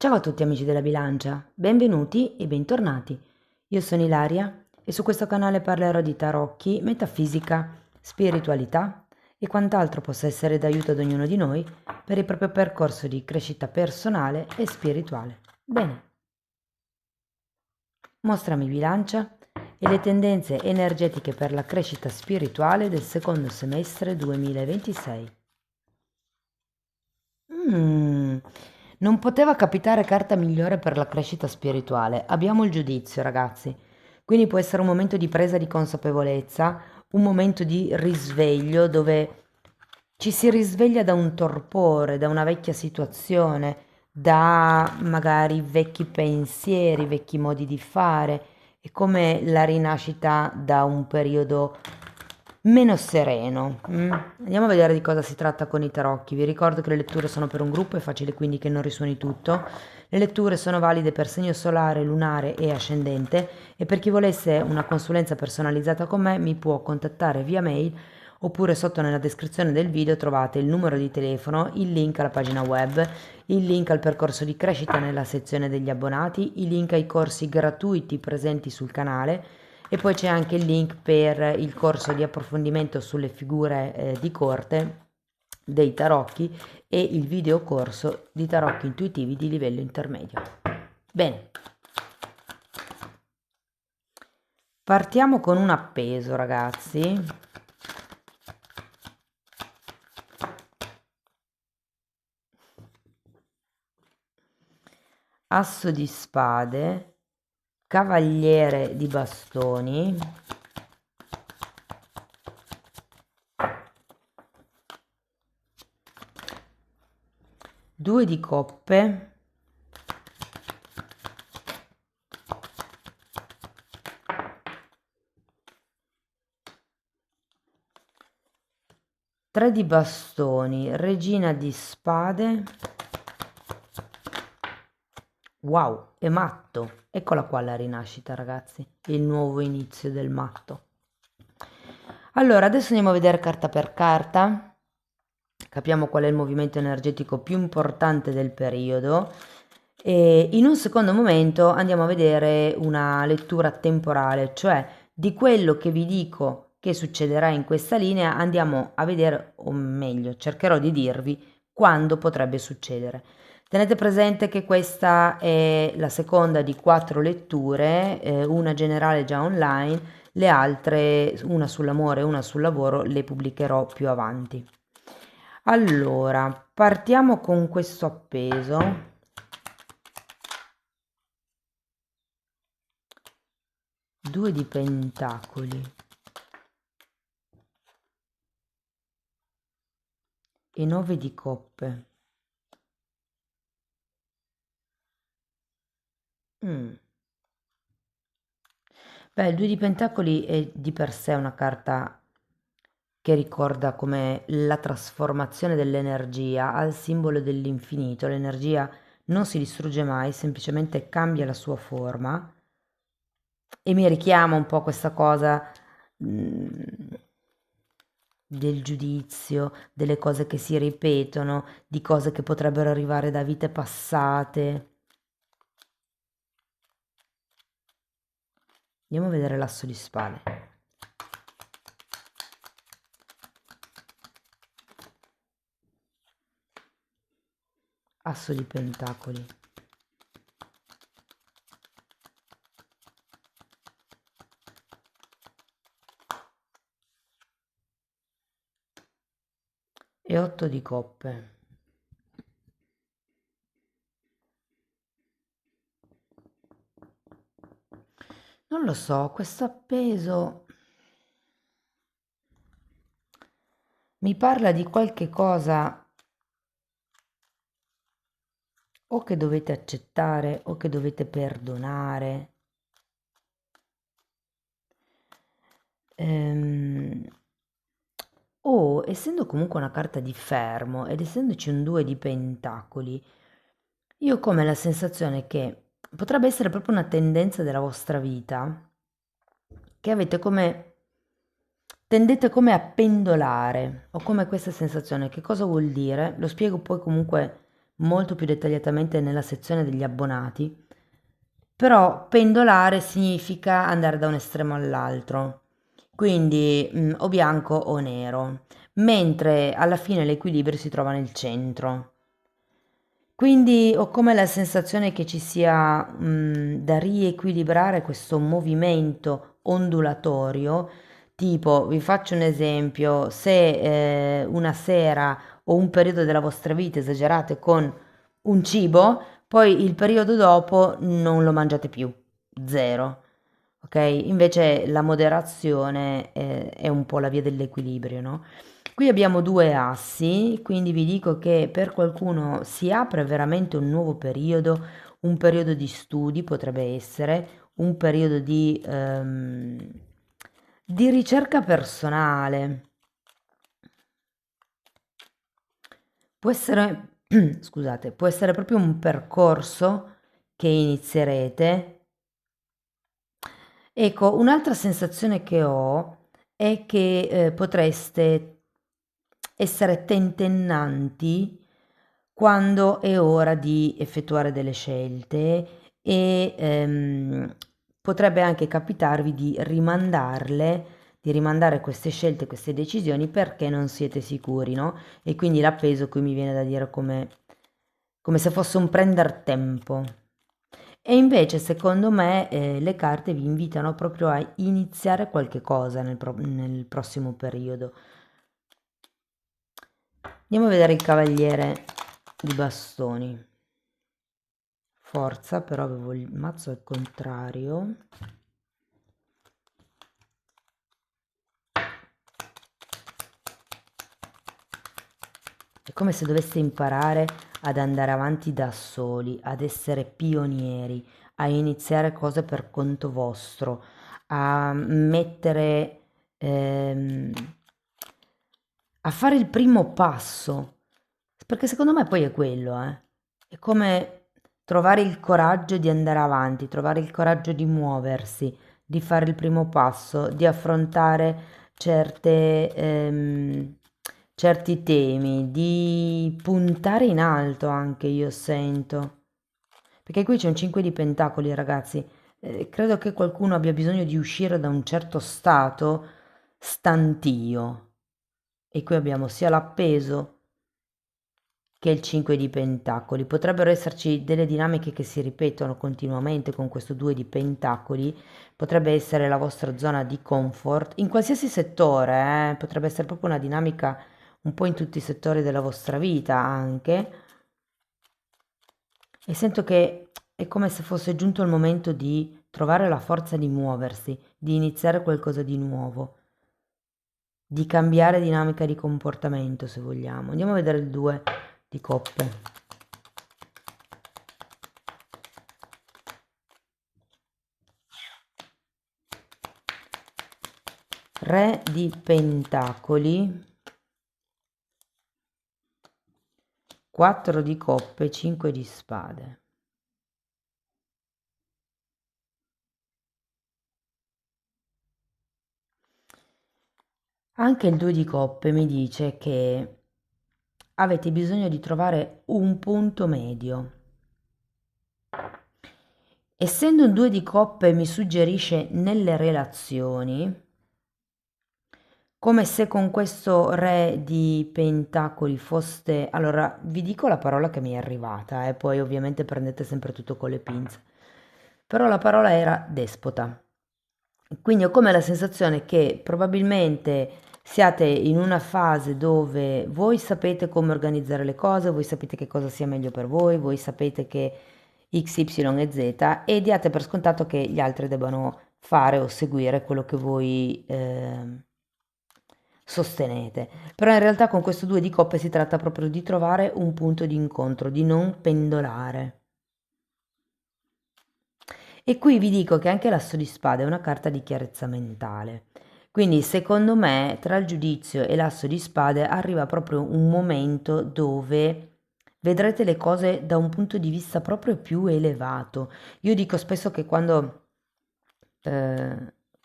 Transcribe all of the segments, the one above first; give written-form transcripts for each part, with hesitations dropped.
Ciao a tutti amici della bilancia, benvenuti e bentornati. Io sono Ilaria e su questo canale parlerò di tarocchi, metafisica, spiritualità e quant'altro possa essere d'aiuto ad ognuno di noi per il proprio percorso di crescita personale e spirituale. Bene, mostrami bilancia e le tendenze energetiche per la crescita spirituale del secondo semestre 2026. Mm, Non poteva capitare carta migliore per la crescita spirituale. Abbiamo il giudizio, ragazzi. Quindi può essere un momento di presa di consapevolezza, un momento di risveglio dove ci si risveglia da un torpore, da una vecchia situazione, da magari vecchi pensieri, vecchi modi di fare. È come la rinascita da un periodo meno sereno. Andiamo a vedere di cosa si tratta con i tarocchi. Vi ricordo che le letture sono per un gruppo, è facile quindi che non risuoni tutto. Le letture sono valide per segno solare, lunare e ascendente e per chi volesse una consulenza personalizzata con me mi può contattare via mail oppure sotto nella descrizione del video trovate il numero di telefono, il link alla pagina web, il link al percorso di crescita nella sezione degli abbonati, i link ai corsi gratuiti presenti sul canale e poi c'è anche il link per il corso di approfondimento sulle figure di corte dei tarocchi e il video corso di tarocchi intuitivi di livello intermedio. Bene, partiamo con un appeso, ragazzi. Asso di spade, cavaliere di bastoni, due di coppe, tre di bastoni, regina di spade. Wow, è matto. Eccola qua la rinascita, ragazzi. Il nuovo inizio del matto. Allora, adesso andiamo a vedere carta per carta. Capiamo qual è il movimento energetico più importante del periodo. E in un secondo momento andiamo a vedere una lettura temporale, cioè di quello che vi dico che succederà in questa linea, andiamo a vedere, o meglio, cercherò di dirvi quando potrebbe succedere. Tenete presente che questa è la seconda di 4 letture, una generale già online, le altre, una sull'amore e una sul lavoro, le pubblicherò più avanti. Allora, partiamo con questo appeso. Due di pentacoli e 9 di coppe. Beh, il 2 di pentacoli è di per sé una carta che ricorda come la trasformazione dell'energia al simbolo dell'infinito. L'energia non si distrugge mai, semplicemente cambia la sua forma e mi richiama un po' questa cosa del giudizio, delle cose che si ripetono, di cose che potrebbero arrivare da vite passate. Andiamo a vedere l'asso di spade. Asso di pentacoli. E 8 di coppe. Non lo so, questo appeso mi parla di qualche cosa o che dovete accettare o che dovete perdonare. Ehm, o essendo comunque una carta di fermo ed essendoci un 2 di pentacoli, io ho come la sensazione che potrebbe essere proprio una tendenza della vostra vita che avete come tendete come a pendolare. Ho come questa sensazione. Che cosa vuol dire? Lo spiego poi comunque molto più dettagliatamente nella sezione degli abbonati, però pendolare significa andare da un estremo all'altro, quindi o bianco o nero, mentre alla fine l'equilibrio si trova nel centro. Quindi ho come la sensazione che ci sia da riequilibrare questo movimento ondulatorio, tipo, vi faccio un esempio, se una sera o un periodo della vostra vita esagerate con un cibo, poi il periodo dopo non lo mangiate più, zero. Ok? Invece la moderazione è un po' la via dell'equilibrio, no? Qui abbiamo due assi, quindi vi dico che per qualcuno si apre veramente un periodo di studi potrebbe essere, un periodo di ricerca personale. Può essere, scusate, può essere proprio un percorso che inizierete. Ecco, un'altra sensazione che ho è che potreste essere tentennanti quando è ora di effettuare delle scelte e potrebbe anche capitarvi di rimandare queste scelte, queste decisioni perché non siete sicuri, no? E quindi l'appeso qui mi viene da dire come se fosse un prender tempo. E invece, secondo me, le carte vi invitano proprio a iniziare qualche cosa nel prossimo periodo. Andiamo a vedere il cavaliere di bastoni. Forza, però avevo il mazzo al contrario. È come se doveste imparare ad andare avanti da soli, ad essere pionieri, a iniziare cose per conto vostro, a mettere, a fare il primo passo, perché secondo me poi è quello, eh. È come trovare il coraggio di andare avanti, trovare il coraggio di muoversi, di fare il primo passo, di affrontare certi temi, di puntare in alto anche io sento. Perché qui c'è un 5 di pentacoli, ragazzi. Credo che qualcuno abbia bisogno di uscire da un certo stato stantio. E qui abbiamo sia l'appeso che il 5 di pentacoli. Potrebbero esserci delle dinamiche che si ripetono continuamente con questo 2 di pentacoli. Potrebbe essere la vostra zona di comfort in qualsiasi settore, potrebbe essere proprio una dinamica un po' in tutti i settori della vostra vita anche. E sento che è come se fosse giunto il momento di trovare la forza di muoversi, di iniziare qualcosa di nuovo, di cambiare dinamica di comportamento, se vogliamo. Andiamo a vedere il 2 di coppe. Re di pentacoli, 4 di coppe, 5 di spade. Anche il 2 di coppe mi dice che avete bisogno di trovare un punto medio. Essendo un 2 di coppe mi suggerisce nelle relazioni, come se con questo re di pentacoli foste... Allora, vi dico la parola che mi è arrivata, e poi ovviamente prendete sempre tutto con le pinze. Però la parola era despota. Quindi ho come la sensazione che probabilmente siate in una fase dove voi sapete come organizzare le cose, voi sapete che cosa sia meglio per voi sapete che X, Y e Z e diate per scontato che gli altri debbano fare o seguire quello che voi sostenete. Però in realtà con questo 2 di coppe si tratta proprio di trovare un punto di incontro, di non pendolare. E qui vi dico che anche l'asso di spade è una carta di chiarezza mentale. Quindi secondo me tra il giudizio e l'asso di spade arriva proprio un momento dove vedrete le cose da un punto di vista proprio più elevato. Io dico spesso che quando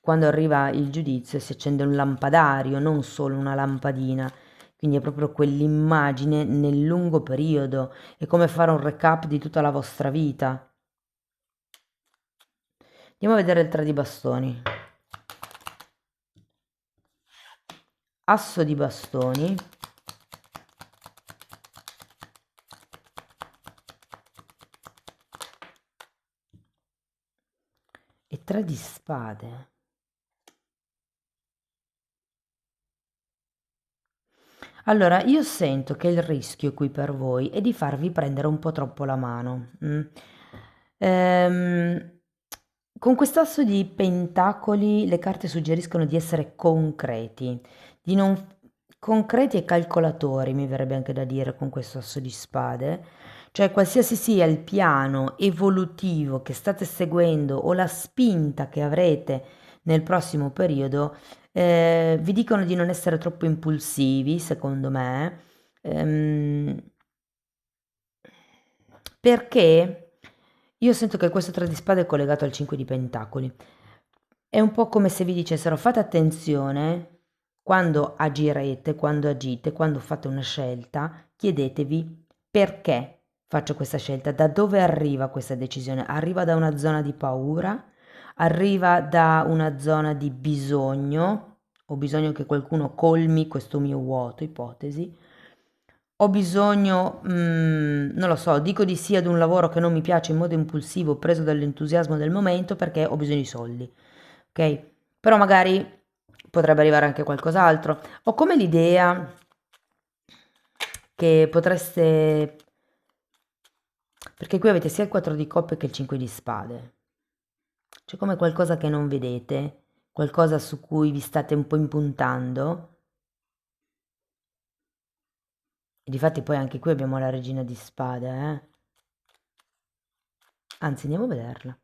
arriva il giudizio si accende un lampadario, non solo una lampadina, quindi è proprio quell'immagine nel lungo periodo, è come fare un recap di tutta la vostra vita. Andiamo a vedere il 3 di bastoni. Asso di bastoni. E 3 di spade. Allora, io sento che il rischio qui per voi è di farvi prendere un po' troppo la mano. Ehm, con quest'asso di pentacoli le carte suggeriscono di essere concreti, di non concreti e calcolatori, mi verrebbe anche da dire con questo asso di spade, cioè qualsiasi sia il piano evolutivo che state seguendo o la spinta che avrete nel prossimo periodo, vi dicono di non essere troppo impulsivi, secondo me, perché io sento che questo 3 di spade è collegato al 5 di pentacoli. È un po' come se vi dicessero fate attenzione quando agirete, quando agite, quando fate una scelta, chiedetevi perché faccio questa scelta, da dove arriva questa decisione? Arriva da una zona di paura? Arriva da una zona di bisogno? Ho bisogno che qualcuno colmi questo mio vuoto, ipotesi. Ho bisogno, non lo so, dico di sì ad un lavoro che non mi piace in modo impulsivo, preso dall'entusiasmo del momento perché ho bisogno di soldi, ok? Però magari potrebbe arrivare anche qualcos'altro. Ho come l'idea che potreste, perché qui avete sia il 4 di coppe che il 5 di spade. C'è come qualcosa che non vedete, qualcosa su cui vi state un po' impuntando. E difatti poi anche qui abbiamo la regina di spade, eh? Anzi, andiamo a vederla.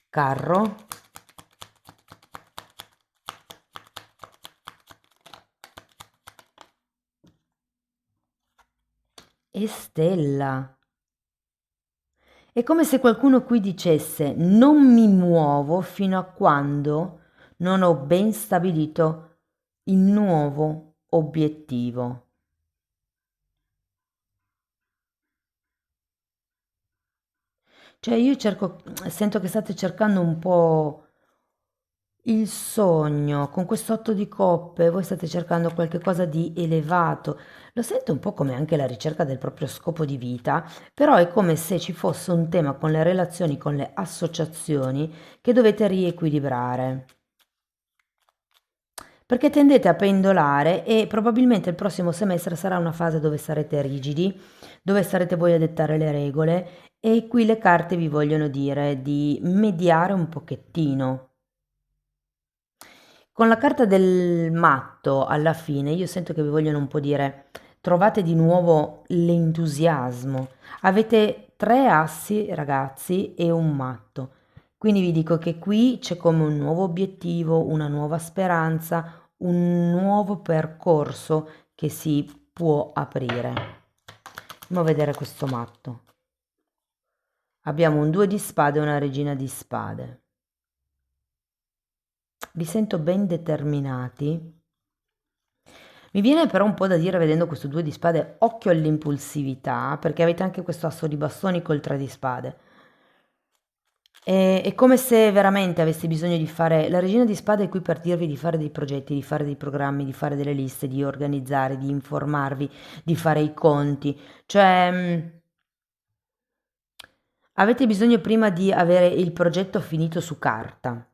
Carro. E stella. È come se qualcuno qui dicesse non mi muovo fino a quando non ho ben stabilito il nuovo obiettivo. Cioè io cerco, sento che state cercando un po' il sogno, con questo 8 di coppe, voi state cercando qualche cosa di elevato. Lo sento un po' come anche la ricerca del proprio scopo di vita, però è come se ci fosse un tema con le relazioni, con le associazioni che dovete riequilibrare. Perché tendete a pendolare e probabilmente il prossimo semestre sarà una fase dove sarete rigidi, dove sarete voi a dettare le regole e qui le carte vi vogliono dire di mediare un pochettino. Con la carta del matto alla fine io sento che vi vogliono un po' dire trovate di nuovo l'entusiasmo. Avete 3 assi, ragazzi, e un matto. Quindi vi dico che qui c'è come un nuovo obiettivo, una nuova speranza, un nuovo percorso che si può aprire. Andiamo a vedere questo matto. Abbiamo un 2 di spade e una regina di spade. Vi sento ben determinati. Mi viene però un po' da dire, vedendo questo 2 di spade, occhio all'impulsività, perché avete anche questo asso di bastoni col 3 di spade. È come se veramente avessi bisogno di fare... La regina di spade è qui per dirvi di fare dei progetti, di fare dei programmi, di fare delle liste, di organizzare, di informarvi, di fare i conti. Cioè, avete bisogno prima di avere il progetto finito su carta.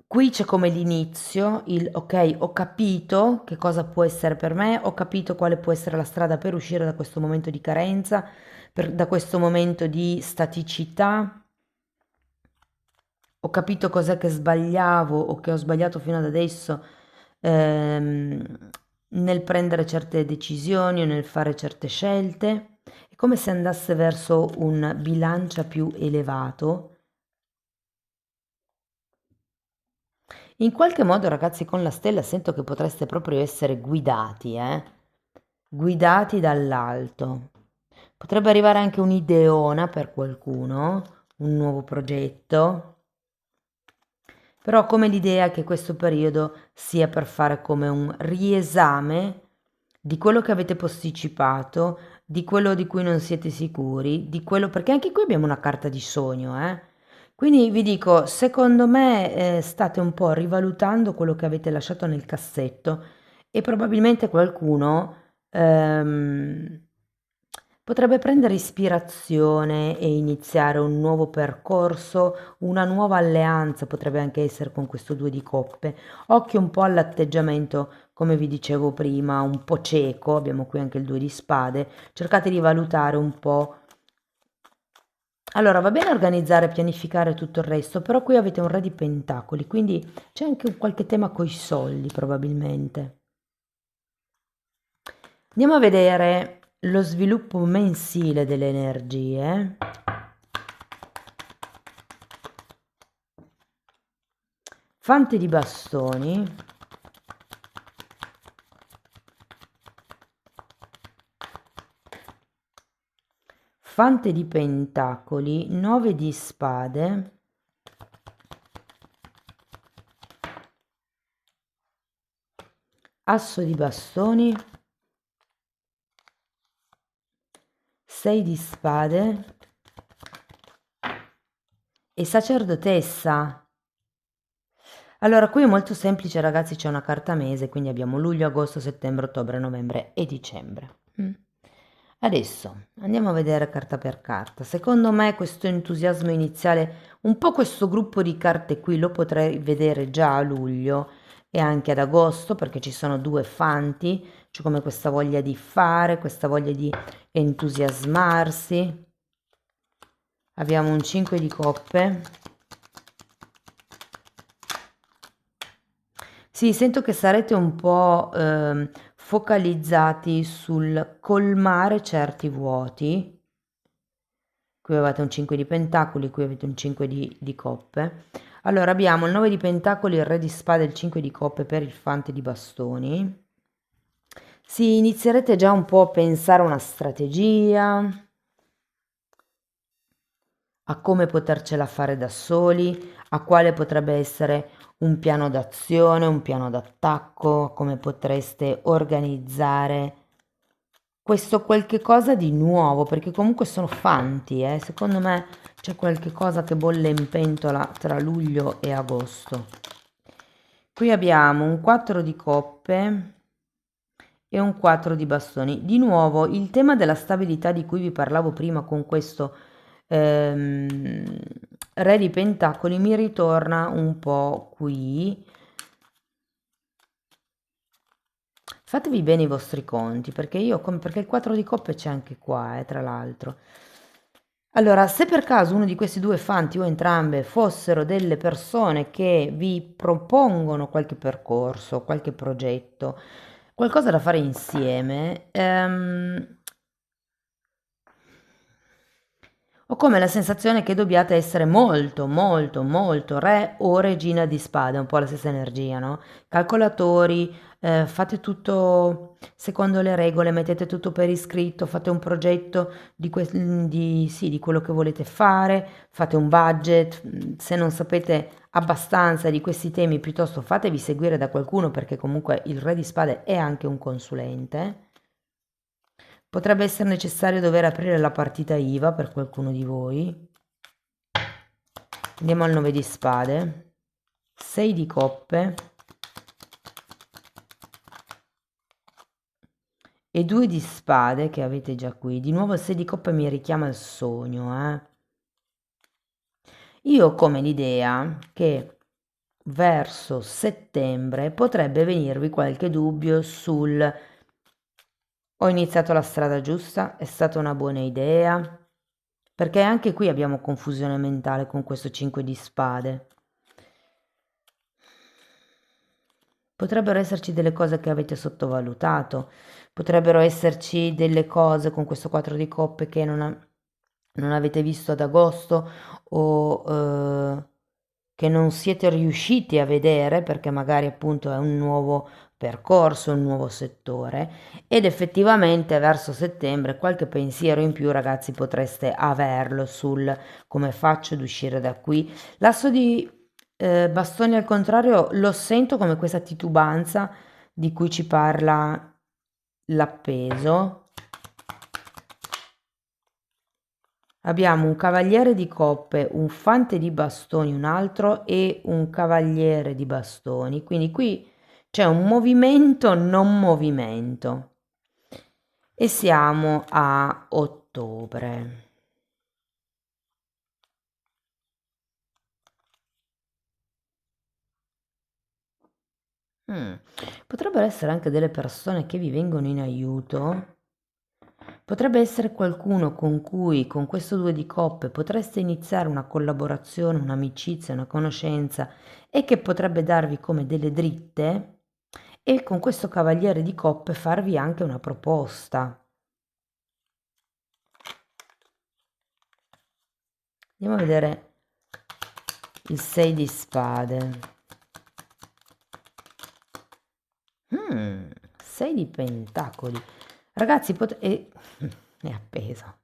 Qui c'è come l'inizio, il ok, ho capito che cosa può essere per me, ho capito quale può essere la strada per uscire da questo momento di carenza, da questo momento di staticità, ho capito cos'è che sbagliavo o che ho sbagliato fino ad adesso nel prendere certe decisioni o nel fare certe scelte. È come se andasse verso un bilancia più elevato. In qualche modo, ragazzi, con la stella sento che potreste proprio essere guidati, guidati dall'alto. Potrebbe arrivare anche un'ideona per qualcuno, un nuovo progetto, però come l'idea che questo periodo sia per fare come un riesame di quello che avete posticipato, di quello di cui non siete sicuri, di quello perché anche qui abbiamo una carta di sogno, eh. Quindi vi dico, secondo me state un po' rivalutando quello che avete lasciato nel cassetto e probabilmente qualcuno potrebbe prendere ispirazione e iniziare un nuovo percorso, una nuova alleanza potrebbe anche essere con questo due di coppe. Occhio un po' all'atteggiamento, come vi dicevo prima, un po' cieco, abbiamo qui anche il due di spade, cercate di valutare un po'. Allora, va bene organizzare, pianificare tutto il resto, però qui avete un re di pentacoli, quindi c'è anche qualche tema coi soldi probabilmente. Andiamo a vedere lo sviluppo mensile delle energie. Fante di bastoni. Fante di pentacoli, 9 di spade, asso di bastoni, 6 di spade e sacerdotessa. Allora, qui è molto semplice, ragazzi, c'è una carta mese, quindi abbiamo luglio, agosto, settembre, ottobre, novembre e dicembre. Adesso andiamo a vedere carta per carta. Secondo me questo entusiasmo iniziale, un po' questo gruppo di carte qui lo potrei vedere già a luglio e anche ad agosto perché ci sono due fanti, c'è come questa voglia di fare, questa voglia di entusiasmarsi. Abbiamo un 5 di coppe. Sì, sento che sarete un po' focalizzati sul colmare certi vuoti. Qui avete un 5 di pentacoli, qui avete un 5 di coppe. Allora abbiamo il 9 di pentacoli, il re di spade e il 5 di coppe per il fante di bastoni. Sì, inizierete già un po' a pensare a una strategia, a come potercela fare da soli, a quale potrebbe essere un piano d'azione, un piano d'attacco, come potreste organizzare questo qualche cosa di nuovo, perché comunque sono fanti, secondo me c'è qualche cosa che bolle in pentola tra luglio e agosto. Qui abbiamo un 4 di coppe e un 4 di bastoni. Di nuovo il tema della stabilità di cui vi parlavo prima con questo ehm, re di pentacoli mi ritorna un po' qui. Fatevi bene i vostri conti, perché perché il 4 di coppe c'è anche qua, tra l'altro. Allora, se per caso uno di questi due fanti o entrambe fossero delle persone che vi propongono qualche percorso, qualche progetto, qualcosa da fare insieme, ho come la sensazione che dobbiate essere molto, molto, molto re o regina di spade, un po' la stessa energia, no? Calcolatori, fate tutto secondo le regole, mettete tutto per iscritto, fate un progetto sì, di quello che volete fare, fate un budget, se non sapete abbastanza di questi temi, piuttosto fatevi seguire da qualcuno perché comunque il re di spade è anche un consulente. Potrebbe essere necessario dover aprire la partita IVA per qualcuno di voi. Andiamo al 9 di spade, 6 di coppe e 2 di spade che avete già qui. Di nuovo il 6 di coppe mi richiama il sogno, Io ho come l'idea che verso settembre potrebbe venirvi qualche dubbio sul ho iniziato la strada giusta, è stata una buona idea, perché anche qui abbiamo confusione mentale con questo 5 di spade. Potrebbero esserci delle cose che avete sottovalutato, potrebbero esserci delle cose con questo 4 di coppe che non avete visto ad agosto o che non siete riusciti a vedere perché magari appunto è un nuovo percorso, un nuovo settore ed effettivamente verso settembre qualche pensiero in più ragazzi potreste averlo sul come faccio ad uscire da qui. L'asso di bastoni al contrario lo sento come questa titubanza di cui ci parla l'appeso. Abbiamo un cavaliere di coppe, un fante di bastoni, un altro e un cavaliere di bastoni. Quindi qui c'è un movimento, non movimento. E siamo a ottobre. Mm. Potrebbero essere anche delle persone che vi vengono in aiuto. Potrebbe essere qualcuno con cui, con questo due di coppe, potreste iniziare una collaborazione, un'amicizia, una conoscenza e che potrebbe darvi come delle dritte e con questo cavaliere di coppe farvi anche una proposta. Andiamo a vedere il 6 di spade. 6 di pentacoli. Ragazzi, è appeso.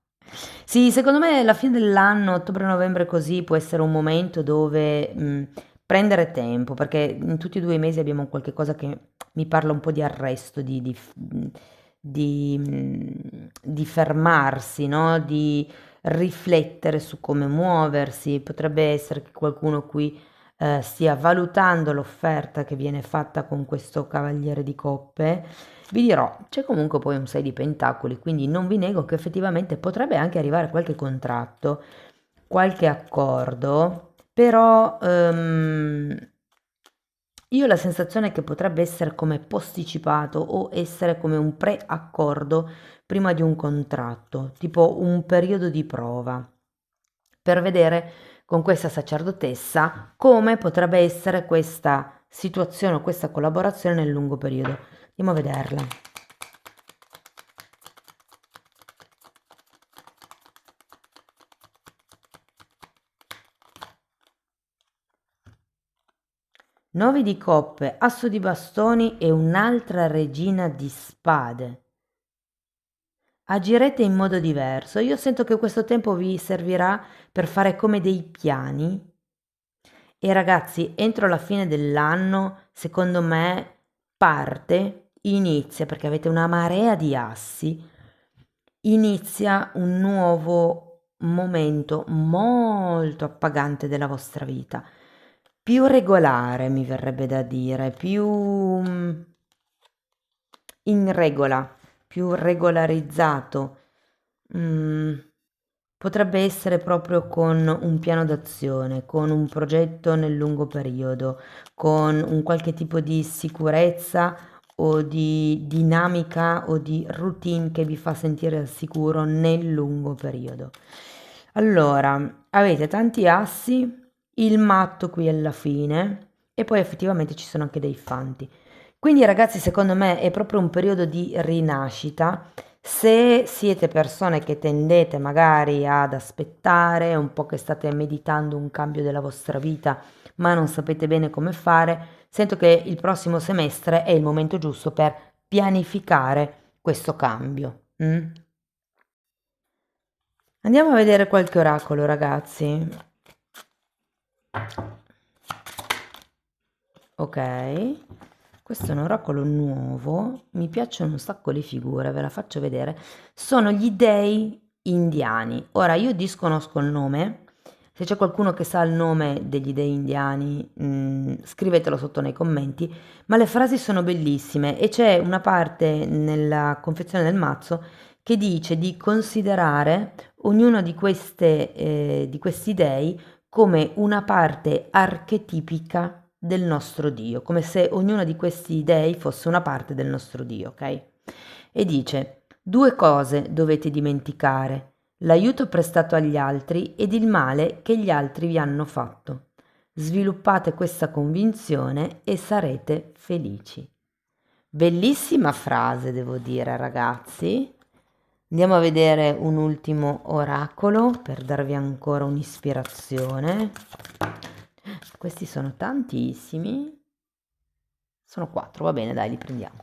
Sì, secondo me la fine dell'anno, ottobre-novembre così, può essere un momento dove prendere tempo, perché in tutti e due i mesi abbiamo qualche cosa che mi parla un po' di arresto, di fermarsi, no? Di riflettere su come muoversi. Potrebbe essere che qualcuno qui stia valutando l'offerta che viene fatta con questo cavaliere di coppe. Vi dirò, c'è comunque poi un 6 di pentacoli, quindi non vi nego che effettivamente potrebbe anche arrivare qualche contratto, qualche accordo, però io ho la sensazione che potrebbe essere come posticipato o essere come un preaccordo prima di un contratto, tipo un periodo di prova, per vedere con questa sacerdotessa come potrebbe essere questa situazione o questa collaborazione nel lungo periodo. Andiamo a vederla. Nove di coppe, asso di bastoni e un'altra regina di spade. Agirete in modo diverso. Io sento che questo tempo vi servirà per fare come dei piani. E ragazzi, entro la fine dell'anno, secondo me, inizia, perché avete una marea di assi, inizia un nuovo momento molto appagante della vostra vita, più regolare mi verrebbe da dire, più in regola, più regolarizzato. Mm, Potrebbe essere proprio con un piano d'azione, con un progetto nel lungo periodo, con un qualche tipo di sicurezza o di dinamica o di routine che vi fa sentire al sicuro nel lungo periodo. Allora, avete tanti assi, il matto qui alla fine e poi effettivamente ci sono anche dei fanti. Quindi ragazzi, secondo me è proprio un periodo di rinascita. Se siete persone che tendete magari ad aspettare, un po' che state meditando un cambio della vostra vita, ma non sapete bene come fare, sento che il prossimo semestre è il momento giusto per pianificare questo cambio. Andiamo a vedere qualche oracolo, ragazzi. Ok, questo è un oracolo nuovo, mi piacciono un sacco le figure, ve la faccio vedere. Sono gli dei indiani. Ora io disconosco il nome, se c'è qualcuno che sa il nome degli dei indiani, scrivetelo sotto nei commenti, ma le frasi sono bellissime e c'è una parte nella confezione del mazzo che dice di considerare ognuno di questi dei come una parte archetipica del nostro Dio, come se ognuno di questi dei fosse una parte del nostro Dio, ok? E dice, due cose dovete dimenticare, l'aiuto prestato agli altri ed il male che gli altri vi hanno fatto. Sviluppate questa convinzione e sarete felici. Bellissima frase, devo dire, ragazzi. Andiamo a vedere un ultimo oracolo per darvi ancora un'ispirazione. questi sono tantissimi. Sono 4, va bene, dai, li prendiamo.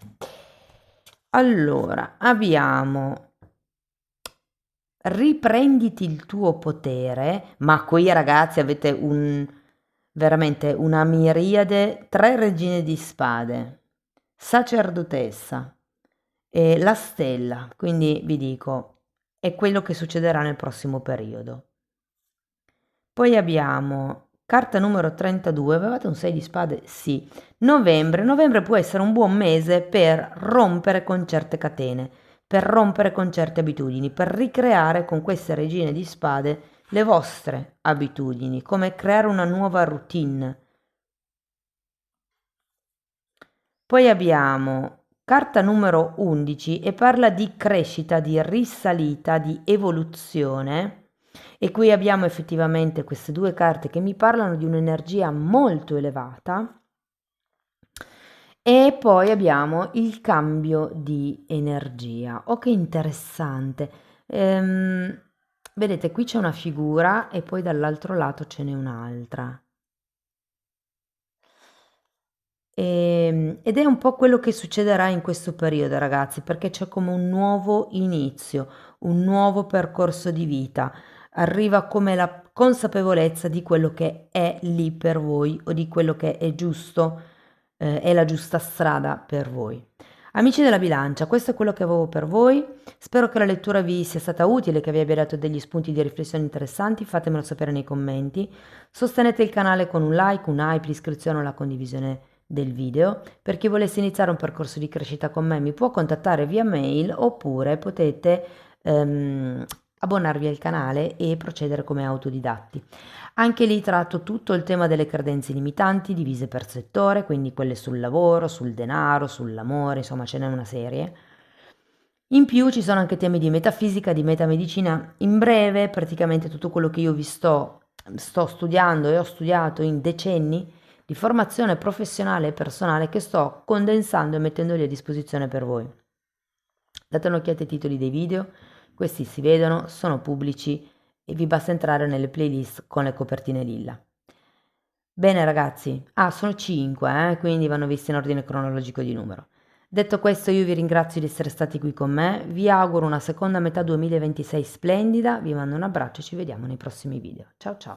Allora, abbiamo riprenditi il tuo potere, ma qui ragazzi avete veramente una miriade, 3 regine di spade, sacerdotessa e la stella, quindi vi dico, è quello che succederà nel prossimo periodo. Poi abbiamo carta numero 32, avevate un 6 di spade? Sì. Novembre può essere un buon mese per rompere con certe catene, per rompere con certe abitudini, per ricreare con queste regine di spade le vostre abitudini, come creare una nuova routine. Poi abbiamo carta numero 11 e parla di crescita, di risalita, di evoluzione. E qui abbiamo effettivamente queste due carte che mi parlano di un'energia molto elevata. E poi abbiamo il cambio di energia. Oh, che interessante. Vedete, qui c'è una figura e poi dall'altro lato ce n'è un'altra. Ed è un po' quello che succederà in questo periodo, ragazzi, perché c'è come un nuovo inizio, un nuovo percorso di vita. Arriva come la consapevolezza di quello che è lì per voi o di quello che è giusto, è la giusta strada per voi. Amici della bilancia, questo è quello che avevo per voi. Spero che la lettura vi sia stata utile, che vi abbia dato degli spunti di riflessione interessanti. Fatemelo sapere nei commenti. Sostenete il canale con un like, un hype, l'iscrizione o la condivisione del video. Per chi volesse iniziare un percorso di crescita con me mi può contattare via mail oppure potete abbonarvi al canale e procedere come autodidatti. Anche lì tratto tutto il tema delle credenze limitanti divise per settore, quindi quelle sul lavoro, sul denaro, sull'amore, insomma ce n'è una serie. In più ci sono anche temi di metafisica, di metamedicina. In breve, praticamente tutto quello che io vi sto studiando e ho studiato in decenni di formazione professionale e personale che sto condensando e mettendoli a disposizione per voi. Date un'occhiata ai titoli dei video, questi si vedono, sono pubblici e vi basta entrare nelle playlist con le copertine lilla. Bene ragazzi, sono 5, quindi vanno visti in ordine cronologico di numero. Detto questo io vi ringrazio di essere stati qui con me, vi auguro una seconda metà 2026 splendida, vi mando un abbraccio e ci vediamo nei prossimi video. Ciao ciao!